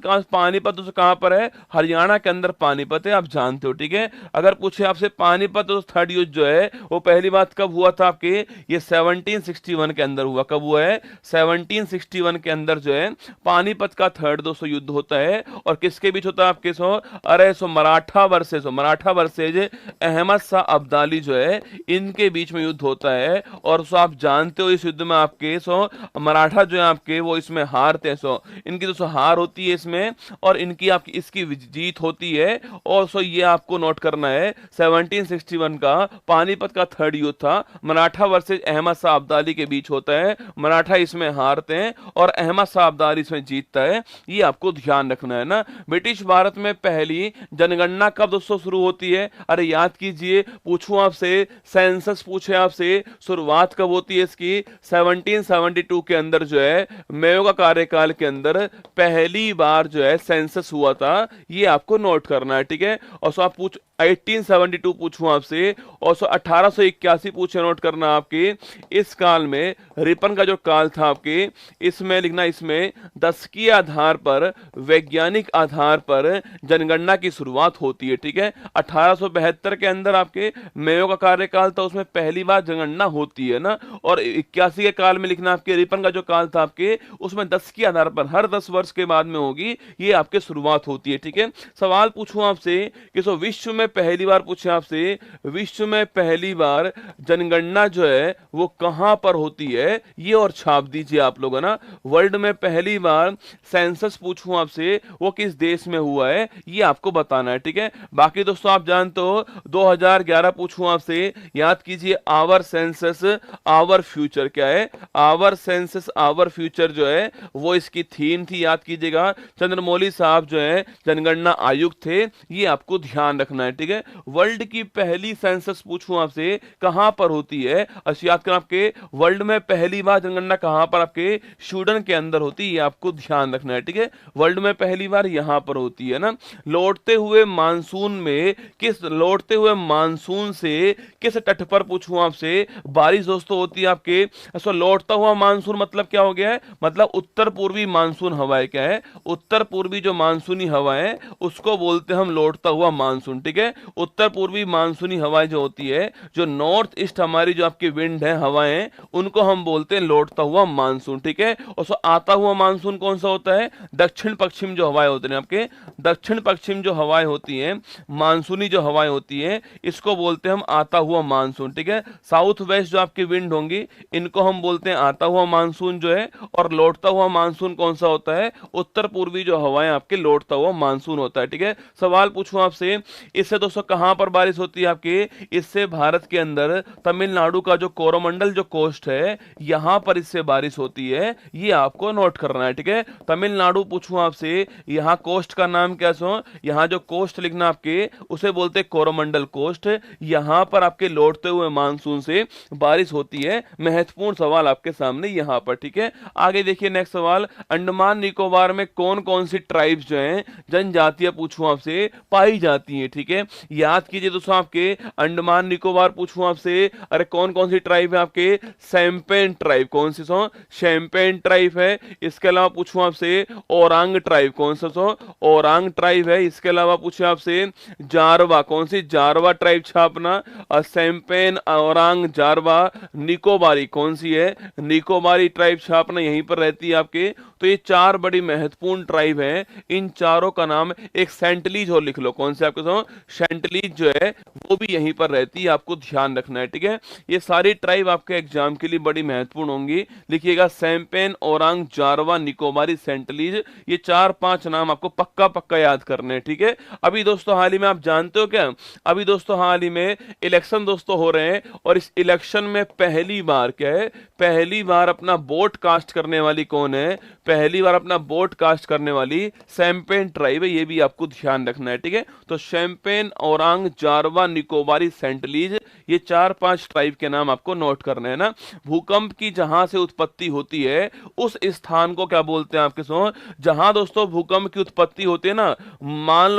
कहां पर है, हरियाणा के अंदर पानीपत है, आप जानते हो, ठीक है। अगर पूछे आपसे पानीपत तो थर्ड युद्ध जो है वो पहली बात कब हुआ था आपके, ये 1761 के अंदर हुआ, कब हुआ है, 1761 के अंदर जो है पानीपत का थर्ड दोस्तों युद्ध होता है, और किसके बीच होता होता है आपके सो, अरे सो मराठा वर्सेज अहमद शाह अब्दाली जो है इनके बीच में युद्ध होता है। और सो आप जानते हो इस युद्ध में आपके सो मराठा जो है आपके वो इसमें हारते हैं। सो इनकी तो सो हार होती है इसमें, और इनकी आपकी इसकी जीत होती है। और सो ये आपको नोट करना है 1761 का पानीपत का थर्ड युद्ध था, मराठा वर्सेज अहमद शाह अब्दाली के बीच होता है। मराठा इसमें हारते हैं और अहमद शाह अब्दाली इसमें जीतता है, ये आपको ध्यान रखना है ना। ब्रिटिश भारत में पहली जनगणना कब दोस्तों शुरू होती है? अरे याद कीजिए, पूछूं आपसे, सेंसस पूछे आपसे, शुरुआत कब होती है इसकी? 1772 के अंदर जो है मेयो का कार्यकाल के अंदर पहली बार जो है सेंसस हुआ था, ये आपको नोट करना है, ठीक है। और सो आप 1872 पूछूं आपसे, और सो 1881 पूछे, नोट करना आपके। इस काल में रिपन का जो काल था आपके, इसमें लिखना, इसमें दशकीय आधार पर, वैज्ञानिक आधार पर जनगणना की शुरुआत होती है, ठीक है। 1872 के अंदर आपके मेयो का कार्यकाल था, उसमें पहली बार जनगणना होती है ना। और 81 के काल में लिखना आपके रिपन का जो काल था आपके, उसमें 10 के आधार पर हर 10 वर्ष के बाद में होगी, ये आपके शुरुआत होती है, ठीक है। सवाल पूछूं आपसे कि सो विश्व में पहली बार, पूछे आपसे, विश्व में पहली बार जनगणना जो है वो कहां पर होती है, ये और छाप दीजिए आप लोग, है ना। वर्ल्ड में पहली बार सेंसस पूछूं आपसे, वो किस देश में हुआ है, ये आपको बताना है, ठीक है। बाकी दोस्तों आप जानते हो 2011 पूछूं आपसे, याद कीजिए, आवर सेंसस आवर फ्यूचर क्या है? आवर सेंसस आवर फ्यूचर जो है वो इसकी थीम थी, याद कीजिएगा। चंद्रमौली साहब जो है जनगणना आयुक्त थे, ये आपको ध्यान रखना है, ठीक है। वर्ल्ड की पहली सेंसस पूछूं आपसे कहां पर होती है? याद करना आपके, वर्ल्ड में पहली बार जनगणना कहां पर? आपके स्वीडन के अंदर होती है, ये आपको ध्यान रखना है, ठीक है। वर्ल्ड में पहली बार यहां पर होती है ना। लौटते हुए मानसून में लौटते हुए मानसून से किस तट पर, पूछूं आपसे, बारिश दोस्तों होती है आपके? सो लौटता हुआ मानसून मतलब क्या हो गया है? मतलब उत्तर पूर्वी मानसून हवाएं क्या है? उत्तर पूर्वी जो मानसूनी हवाएं, उसको बोलते हैं हम लौटता हुआ मानसून, ठीक है। उत्तर पूर्वी मानसूनी हवाएं जो होती है, जो नॉर्थ ईस्ट हमारी जो आपकी विंड है, हवाएं, उनको हम बोलते हैं लौटता हुआ मानसून, ठीक है। और सो आता हुआ मानसून कौन सा होता है? दक्षिण पश्चिम जो हवाएं होती हैं आपके, दक्षिण पश्चिम जो हवाएं होती हैं, मानसूनी जो हवाएं होती हैं, इसको बोलते हैं हम आता हुआ मानसून, ठीक है। साउथ वेस्ट जो आपकी विंड होंगी, इनको हम बोलते हैं आता हुआ मानसून जो है। और लौटता हुआ मानसून कौन सा होता है? उत्तर पूर्वी जो हवाएं आपके लौटता हुआ मानसून होता है, ठीक है। सवाल पूछूं आपसे, इससे दोस्तों कहां पर बारिश होती है आपके? इससे भारत के अंदर तमिलनाडु का जो कोरोमंडल जो कोस्ट है, यहां पर इससे बारिश होती है, ये आपको नोट करना है, ठीक है। तमिलनाडु पूछूं आपसे, यहां कोस्ट का नाम क्या सो? यहां जो कोस्ट लिखना आपके, उसे बोलते कोरोमंडल कोस्ट। यहां पर आपके लौटते हुए मानसून से बारिश होती है। महत्वपूर्ण सवाल आपके सामने यहां पर, ठीक है। आगे देखिए नेक्स्ट सवाल, अंडमान निकोबार में कौन कौन सी ट्राइब्स जो हैं, जनजातियां पूछूं आपसे, पाई जाती हैं, ठीक है। याद कीजिए दोस्तों आपके अंडमान निकोबार पूछूं आपसे, अरे कौन कौन सी ट्राइब है आपके? शैम्पेन ट्राइब, कौन सी सो? शैम्पेन ट्राइब है। इसके अलावा पूछूं आपसे ओरांग ट्राइब, कौन सा सो? ओरांग ट्राइब है। इसके अलावा पूछे आपसे जारवा, कौन सी? जारवा ट्राइब छापना। शैम्पेन, ओरांग, जारवा। निकोबारी कौन सी है? निकोबारी ट्राइब छापना, यहीं पर रहती है आपके। तो ये चार बड़ी महत्वपूर्ण ट्राइब हैं, इन चारों का नाम, एक सेंटलीज और लिख लो, कौन से आपके सो? सेंटलीज जो है वो भी यहीं पर रहती है, आपको ध्यान रखना है, ठीक है। ये सारी ट्राइब आपके एग्जाम के लिए बड़ी महत्वपूर्ण होंगी, लिखिएगा शैम्पेन, ओरांग, जारवा, निकोबारी, सेंटलीज, ये 4-5 नाम आपको पक्का पक्का याद करने हैं, ठीक है। अभी दोस्तों हाल ही में आप जानते हो क्या, अभी दोस्तों हाल ही में इलेक्शन दोस्तों हो रहे हैं, और इस इलेक्शन में पहली बार क्या है, पहली बार अपना वोट कास्ट करने वाली कौन है? पहली बार अपना वोट कास्ट करने वाली शैम्पेन ट्राइब है, ये भी आपको ध्यान रखना है, ठीक है। तो शैम्पेन, ओरांग, जारवा, निकोबारी, सेंटलीज, ये 4-5 ट्राइब के नाम आपको नोट करने हैं ना। भूकंप की जहां से उत्पत्ति होती है, उस स्थान को क्या बोलते हैं आपके सो? जहां दोस्तों भूकंप की उत्पत्ति होती है ना, मान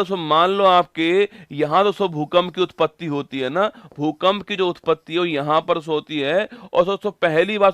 लो आपके यहां दोस्तों भूकंप की उत्पत्ति होती है ना, भूकंप की जो उत्पत्ति है यहां पर होती है। और दोस्तों पहली बार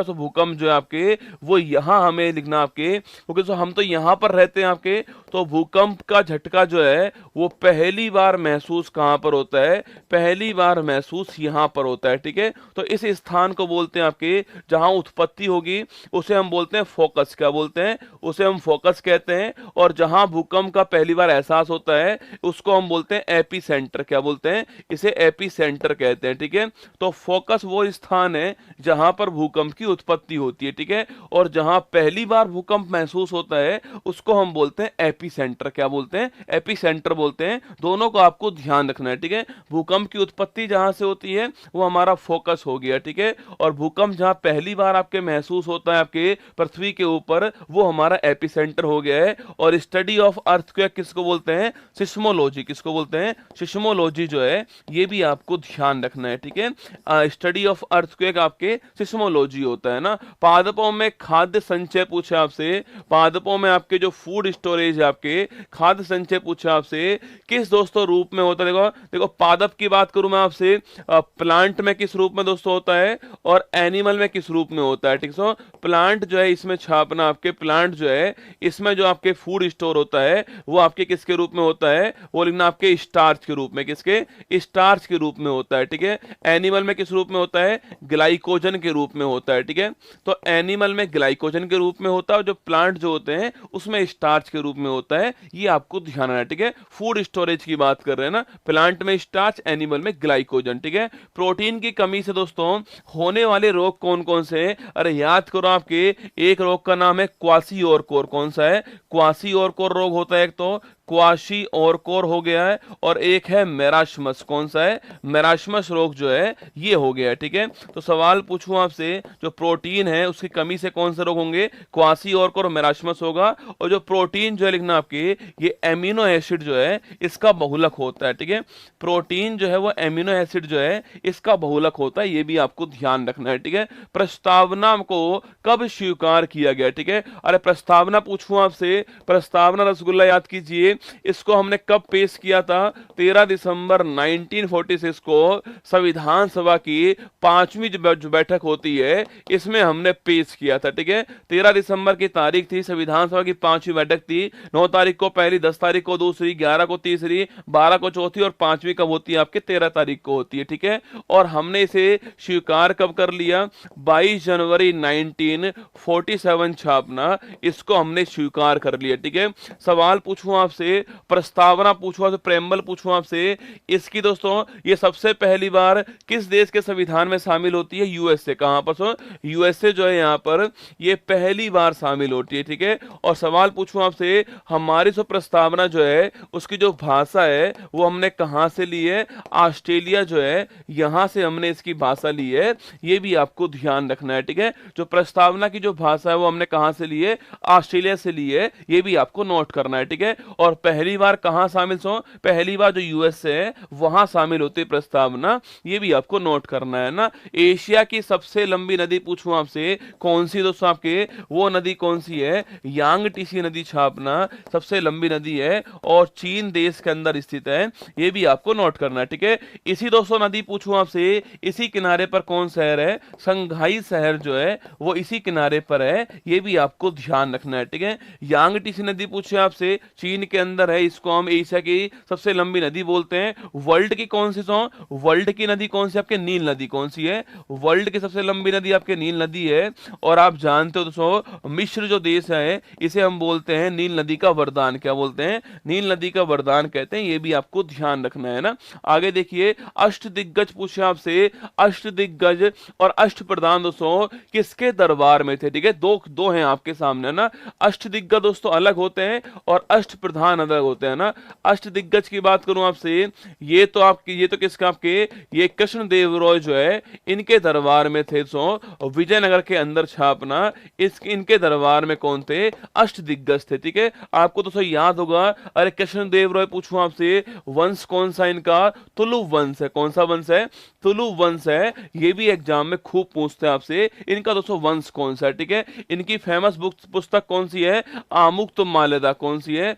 भूकंप जो है आपके, वो यहां हमें लिखना आपके, क्योंकि हम तो यहां पर रहते हैं आपके। तो भूकंप का झटका जो है वो पहली बार बार महसूस कहां पर होता है, पहली बार महसूस यहां पर होता है, ठीक है। तो इस स्थान को बोलते हैं आपके, जहां उत्पत्ति होगी उसे हम बोलते हैं फोकस। क्या बोलते हैं? उसे हम फोकस कहते हैं। और जहां भूकंप का पहली बार एहसास होता है उसको हम बोलते हैं एपी सेंटर। क्या बोलते हैं? इसे एपी सेंटर कहते हैं, ठीक है। तो फोकस वो स्थान है जहां पर भूकंप की उत्पत्ति होती है, ठीक है। और जहां पहली बार भूकंप महसूस होता है उसको हम बोलते हैं एपी सेंटर। क्या बोलते हैं? एपी सेंटर बोलते हैं। दोनों को आपको ध्यान रखना है, ठीक है। भूकंप की उत्पत्ति जहां से होती है वो हमारा फोकस हो गया, ठीक है। और भूकंप जहां पहली बार आपके महसूस होता है आपके पृथ्वी के ऊपर, वो हमारा एपी सेंटर हो गया है। और स्टडी ऑफ अर्थक्वेक किसको बोलते हैं? सिस्मोलॉजी। किसको बोलते हैं? सिस्मोलॉजी जो है ये भी आपको ध्यान रखना है, ठीक है। स्टडी ऑफ अर्थक्वेक आपके सिस्मोलॉजी होता है ना। पादपों में खाद्य संचय पूछा आपसे, पादपों में आपके जो फूड स्टोरेज है आपके खाद्य संचय पूछा आपसे, किस दोस्तों रूप में होता है? देखो देखो, पादप की बात करूं मैं आपसे, प्लांट में किस रूप में दोस्तों होता है और एनिमल में किस रूप में होता है, ठीक है। प्लांट जो है इसमें छापना, आपके प्लांट जो है इसमें जो आपके फूड स्टोर होता है वो आपके किसके रूप में होता है? वो लिखना आपके स्टार्च के रूप में। किसके? स्टार्च के रूप में होता है, ठीक है। एनिमल में किस रूप में होता है? ग्लाइकोजन के रूप में होता है, ठीक है। तो एनिमल में ग्लाइकोजन के रूप में होता है और जो प्लांट जो होते हैं उसमें स्टार्च के रूप में होता है। ये आपको ध्यान रखना है, ठीक है। फूड स्टोरेज की बात कर रहे हैं ना, प्लांट में स्टार्च, एनिमल में ग्लाइकोजन, ठीक है। प्रोटीन की कमी से दोस्तों होने वाले रोग कौन कौन से हैं? अरे याद करो, आपके एक रोग का नाम है क्वाशियोरकोर। कौन सा है? क्वाशियोरकोर रोग होता है एक तो, क्वाशियोरकोर हो गया है। और एक है मेरास्मस। कौन सा है? मेरास्मस रोग जो है ये हो गया है, ठीक है। तो सवाल पूछूं आपसे, जो प्रोटीन है उसकी कमी से कौन से रोग होंगे? क्वाशियोरकोर और मेरास्मस होगा। और जो प्रोटीन जो है लिखना आपके, ये एमिनो एसिड जो है इसका बहुलक होता है, ठीक है। प्रोटीन जो है वो एमिनो एसिड जो है इसका बहुलक होता है, ये भी आपको ध्यान रखना है, ठीक है। प्रस्तावना को कब स्वीकार किया गया, ठीक है। अरे प्रस्तावना पूछूं आपसे, प्रस्तावना रसगुल्ला याद कीजिए, इसको हमने कब पेश किया था? 13 दिसंबर 1946 को संविधान सभा की 5वीं जो बैठक होती है इसमें हमने पेश किया था, ठीक है। 13 दिसंबर की तारीख थी, संविधान सभा की 5वीं बैठक थी। 9 तारीख को पहली, 10 तारीख को दूसरी, 11 को तीसरी, 12 को चौथी और 5वीं कब होती है? आपके 13 तारीख को होती है, ठीक है। और हमने इसे स्वीकार कब कर लिया? 22 जनवरी 1947 छापना, इसको हमने स्वीकार कर लिया, ठीक है। सवाल पूछूं आपसे, प्रस्तावना पूछूं आपसे, प्रेम्बल पूछूं आपसे, इसकी दोस्तों ये सबसे पहली बार किस देश के संविधान में शामिल होती है? यूएसए। कहां पर? यूएसए जो है यहां पर ये पहली बार शामिल होती है, ठीक है। और सवाल पूछूं आपसे, हमारी जो प्रस्तावना जो है उसकी जो भाषा है वो हमने कहां से ली है? ऑस्ट्रेलिया जो है यहां से हमने इसकी भाषा ली है, ये भी आपको ध्यान रखना है, ठीक है। जो प्रस्तावना की जो भाषा है वो हमने कहां से ली है? ऑस्ट्रेलिया से ली है, ये भी आपको नोट करना है, ठीक है। और पहली बार कहां शामिल हो? पहली बार जो यूएसए है वहां शामिल होती है प्रस्तावना, ये भी आपको नोट करना है ना। एशिया की सबसे लंबी नदी पूछूं आपसे, कौन सी दोस्तों? आपके वो नदी कौन सी है? यांगटीसी नदी छापना सबसे लंबी नदी है और चीन देश के अंदर स्थित है, ये भी आपको नोट करना है, ठीक है। इसी दोस्तों नदी पूछूं आपसे, इसी किनारे पर कौन शहर है? संघाई शहर जो है वो इसी किनारे पर है, ये भी आपको ध्यान रखना है, ठीक है। यांगटीसी नदी पूछे आपसे, चीन के अंदर है, इसको हम एशिया की सबसे लंबी नदी बोलते हैं। वर्ल्ड की कौन सी वर्ल्ड की नदी कौन सी? आपके नील नदी। कौन सी है? वर्ल्ड की सबसे लंबी नदी आपके नील नदी है। और आप जानते हो दोस्तों, मिस्र जो देश है इसे हम बोलते हैं नील नदी का वरदान। क्या बोलते हैं? नील नदी का वरदान कहते हैं, ये भी आपको ध्यान रखना है ना। आगे देखिए, अष्ट दिग्गज पूछे आपसे, अष्ट दिग्गज और अष्ट प्रधान दोस्तों किसके दरबार में थे? ठीक है, दो हैं आपके सामने ना। अष्ट दिग्गज दोस्तों अलग होते हैं और अष्ट प्रधान अलग होते हैं ना। अष्ट दिग्गज की बात करूं आपसे, ये तो किसका? आपके ये कृष्णदेव राय जो है इनके दरबार में थे। विजयनगर के अंदर छापना, इनके दरबार में कौन थे? अष्ट दिग्गज थे। ठीक है, आपको तो सही याद होगा। अरे कृष्णदेव राय पूछूं आपसे, वंश कौन सा इनका? तुलु वंश है। कौन सा वंश है? तुलु वंश है। ये भी एग्जाम में खूब पूछते हैं आपसे, इनका दोस्तों वंश कौन सा है। ठीक है, इनकी फेमस बुक पुस्तक कौन सी है? आमुक्त माल्यदा। कौन सी है?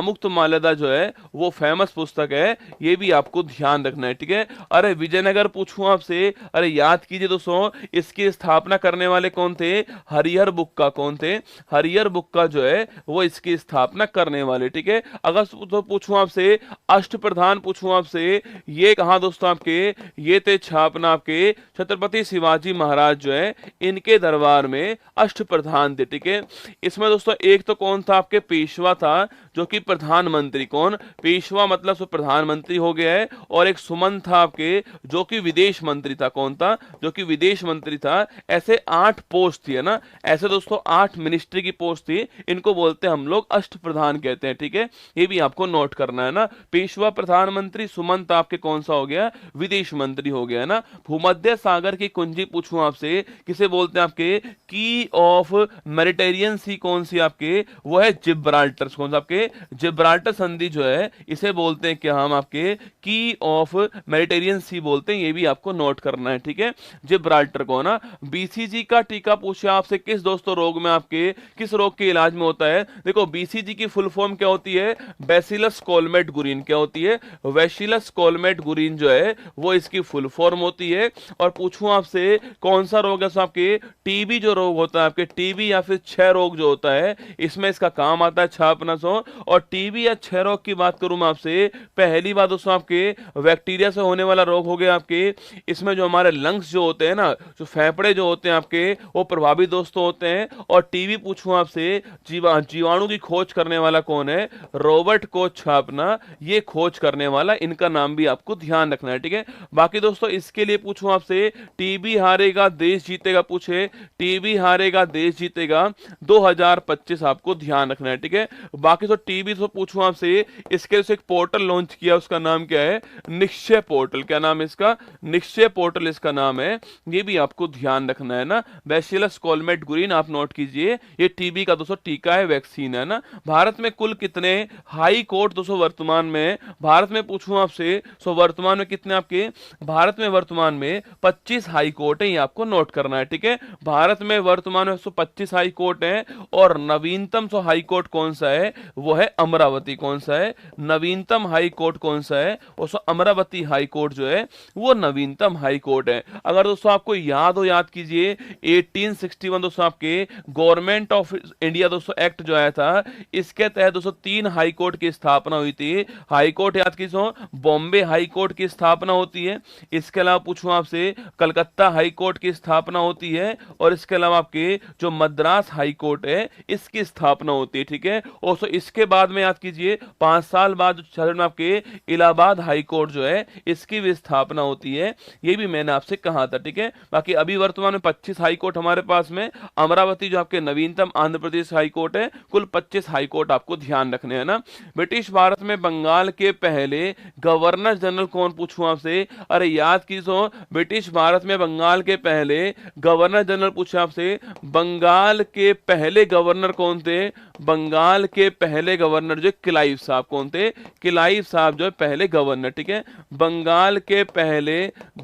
आमुक्तमाल्यदा जो है वो फेमस पुस्तक है, ये भी आपको ध्यान रखना है, ठीक है। अरे विजयनगर पूछूं आपसे, अरे याद कीजिए दोस्तों, इसकी स्थापना करने वाले कौन थे? हरिहर बुक्का। कौन थे? हरिहर बुक्का जो है वो इसकी स्थापना करने वाले, ठीक है। अगर तो पूछूं आपसे अष्टप्रधान पूछूं आपसे, ये कहां दोस्तों आपके, ये थे छापना आपके छत्रपति शिवाजी महाराज जो है इनके दरबार में अष्टप्रधान थे, ठीक है। इसमें दोस्तों एक तो कौन था आपके, पेशवा था जो कि प्रधानमंत्री। कौन? पेशवा मतलब सो प्रधानमंत्री हो गया है। और एक सुमन था आपके जो कि विदेश मंत्री था। कौन था? जो कि विदेश मंत्री था। ऐसे 8 पोस्ट थी, है ना। ऐसे दोस्तों 8 मिनिस्ट्री की पोस्ट थी, इनको बोलते हैं हम लोग अष्टप्रधान कहते हैं, ठीक है। ये भी आपको नोट करना है ना। पेशवा प्रधानमंत्री, सुमंत आपके कौन सा हो गया? विदेश मंत्री हो गया, है ना। भूमध्य सागर की कुंजी पूछूं आपसे, किसे बोलते हैं आपके? की ऑफ मेडिटेरियन सी कौन सी आपके? वो है जिब्राल्टर। कौन सा आपके? जिब्राल्टर संधि जो है इसे बोलते हैं क्या हम आपके? की ऑफ मेडिटेरियन सी बोलते हैं, ये भी आपको नोट करना है, ठीक है। जिब्राल्टर को ना। बीसीजी का टीका पूछे आपसे, किस दोस्तों रोग में आपके, किस रोग के इलाज में होता है? देखो बीसीजी की फुल फॉर्म क्या होती है? Bacillus Calmette Guerin. क्या होती है? बैसिलस कोलमेट गुरिन जो है वो इसकी फुल फॉर्म होती है। और पूछूं आपसे कौन सा रोग है आपके? टीबी जो रोग होता है आपके, टीबी या फिर क्षय रोग जो होता है, इसमें इसका काम आता है छापना सो। और टीबी या क्षय रोग की बात करूं मैं आपसे, पहली बात दोस्तों आपके बैक्टीरिया से होने वाला रोग हो गया आपके। इसमें जो हमारे लंग्स जो होते हैं ना, जो फेफड़े जो होते हैं आपके, वो प्रभावित दोस्तों होते हैं। और टीबी पूछूं आपसे, जीवाणु की खोज करने वाला कौन है? रॉबर्ट कोच छापना, ये खोज करने वाला, इनका नाम भी आपको ध्यान रखना है, ठीक है। बाकी दोस्तों इसके लिए पूछूं आपसे, टीबी हारेगा देश जीतेगा पूछे, टीबी हारेगा देश जीतेगा 2025 आपको ध्यान रखना है, ठीक है। बाकी तो टीबी तो पूछूं आपसे, इसके लिए एक पोर्टल लॉन्च किया, उसका नाम क्या है? निश्चय पोर्टल। क्या नाम है इसका? निश्चय पोर्टल इसका नाम है, ये भी आपको ध्यान रखना है ना। बैसिलस कोलमेट गुरिन आप नोट कीजिए, ये टीबी का दोस्तों टीका है, वैक्सीन है ना। भारत में कुल कितने हाई कोर्ट दोस्तों वर्तमान में, भारत में पूछूं आपसे, सो वर्तमान में कितने आपके? भारत में वर्तमान में 25 हाई कोर्ट है, ये आपको नोट करना है, ठीक है। भारत में वर्तमान में 125 हाई कोर्ट है। और नवीनतम सो हाई कोर्ट कौन सा है? वो है अमरावती। कौन सा है? नवीनतम हाई कोर्ट कौन सा है? वो सो अमरावती हाई कोर्ट जो है वो नवीनतम हाई कोर्ट है। अगर दोस्तों आपको याद हो, याद कीजिए 1861 दोस्तों आपके गवर्नमेंट ऑफ इंडिया दोस्तों एक्ट जो आया था, इसके तहत दोस्तों 3 हाई कोर्ट की स्थापना हुई थी। हाई कोर्ट याद कीजिए, बॉम्बे हाई कोर्ट की स्थापना होती है। इसके अलावा पूछूं आपसे, कलकत्ता हाई कोर्ट की स्थापना होती है। और इसके अलावा आपके जो मद्रास हाई कोर्ट है इसकी स्थापना होती है, ठीक है। और सो इसके बाद में याद कीजिए 5 साल बाद जो आपके इलाहाबाद हाई कोर्ट जो है इसकी भी स्थापना होती है, ये भी मैंने आपसे कहा था, ठीक है। बाकी अभी वर्तमान में 25 हाई कोर्ट हमारे पास में, अमरावती जो आपके नवीनतम आंध्र प्रदेश हाई कोर्ट है, कुल 25 हाई कोर्ट आपको ध्यान रखने हैं ना। ब्रिटिश भारत में बंगाल के पहले गवर्नर जनरल कौन? पूछूं आपसे, अरे याद कीजिए, ब्रिटिश भारत में बंगाल के पहले गवर्नर जनरल पूछे आपसे, बंगाल के पहले गवर्नर कौन थे? बंगाल के पहले गवर्नर जो क्लाइव साहब। कौन थे? क्लाइव साहब जो है पहले गवर्नर, ठीक है। बंगाल के पहले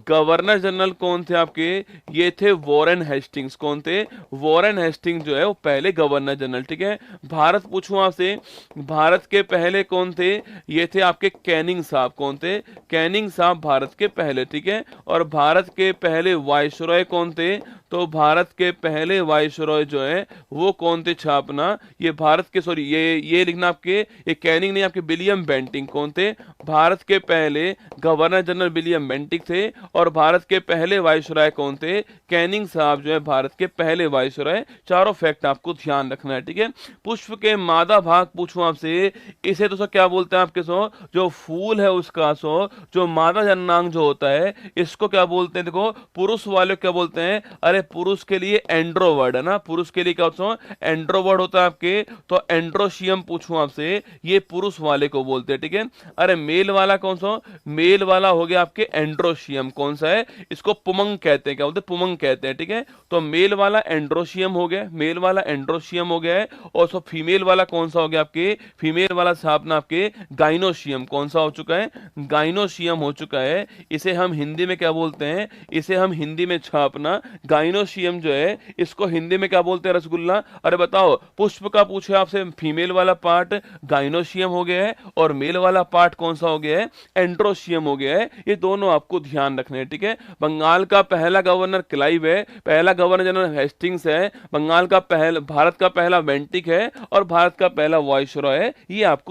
गवर्नर जनरल कौन थे आपके? ये थे वॉरेन हेस्टिंग्स। कौन थे? वॉरेन हेस्टिंग्स जो है वो पहले गवर्नर जनरल, ठीक है। भारत पूछूं आपसे, भारत के पहले कौन थे? ये थे आपके कैनिंग साहब। कौन थे? कैनिंग साहब भारत के पहले, ठीक है। और भारत के पहले वायसरॉय कौन थे? तो भारत के पहले वायसरॉय जो है वो कौन थे छापना? ये भारत के, सॉरी ये लिखना आपके, ये कैनिंग नहीं, आपके विलियम बेंटिंक। कौन थे? भारत के पहले गवर्नर जनरल विलियम बेंटिंक थे। और भारत के पहले वायसरॉय कौन थे? कैनिंग साहब जो है भारत के पहले वायसरॉय। चारों फैक्ट आपको ध्यान रखना है, ठीक है। पुष्प के मादा भाग पूछूं आपसे, इसे तो क्या बोलते हैं आपके सो, जो फूल है उसका सो, जो मादा जननांग जो होता है इसको क्या बोलते हैं? देखो पुरुष वाले क्या बोलते हैं? अरे पुरुष के लिए एंड्रोवर्ड है ना, पुरुष के लिए क्या होता है? एंड्रोवर्ड होता है आपके। तो एंड्रोशियम पूछूं आपसे, ये पुरुष वाले को बोलते हैं, ठीक है। अरे मेल वाला कौन सा? मेल वाला हो गया आपके एंड्रोशियम। कौन सा है? इसको पुमंग कहते हैं। क्या बोलते हैं? पुमंग कहते हैं, ठीक है। तो मेल वाला एंड्रोशियम हो गया, मेल वाला एंड्रोशियम हो गया है। और सो फीमेल वाला कौन सा हो गया आपके? फीमेल वाला छापना आपके गाइनोशियम। कौन सा हो चुका है? गाइनोशियम हो चुका है। इसे हम हिंदी में क्या बोलते हैं? इसे हम हिंदी में छापना गाइनोशियम जो है इसको हिंदी में क्या बोलते हैं? रसगुल्ला। अरे बताओ, पुष्प का पूछे आपसे फीमेल वाला पार्ट गाइनोशियम हो गया है और मेल वाला पार्ट कौन सा हो गया है, एंड्रोशियम हो गया है। ये दोनों आपको ध्यान रखने हैं, ठीक है। बंगाल का पहला गवर्नर क्लाइव है, पहला गवर्नर जनरल हेस्टिंग्स है, बंगाल का भारत का पहला वेंटिक है और भारत का पहला वायसरॉय है। ये आपको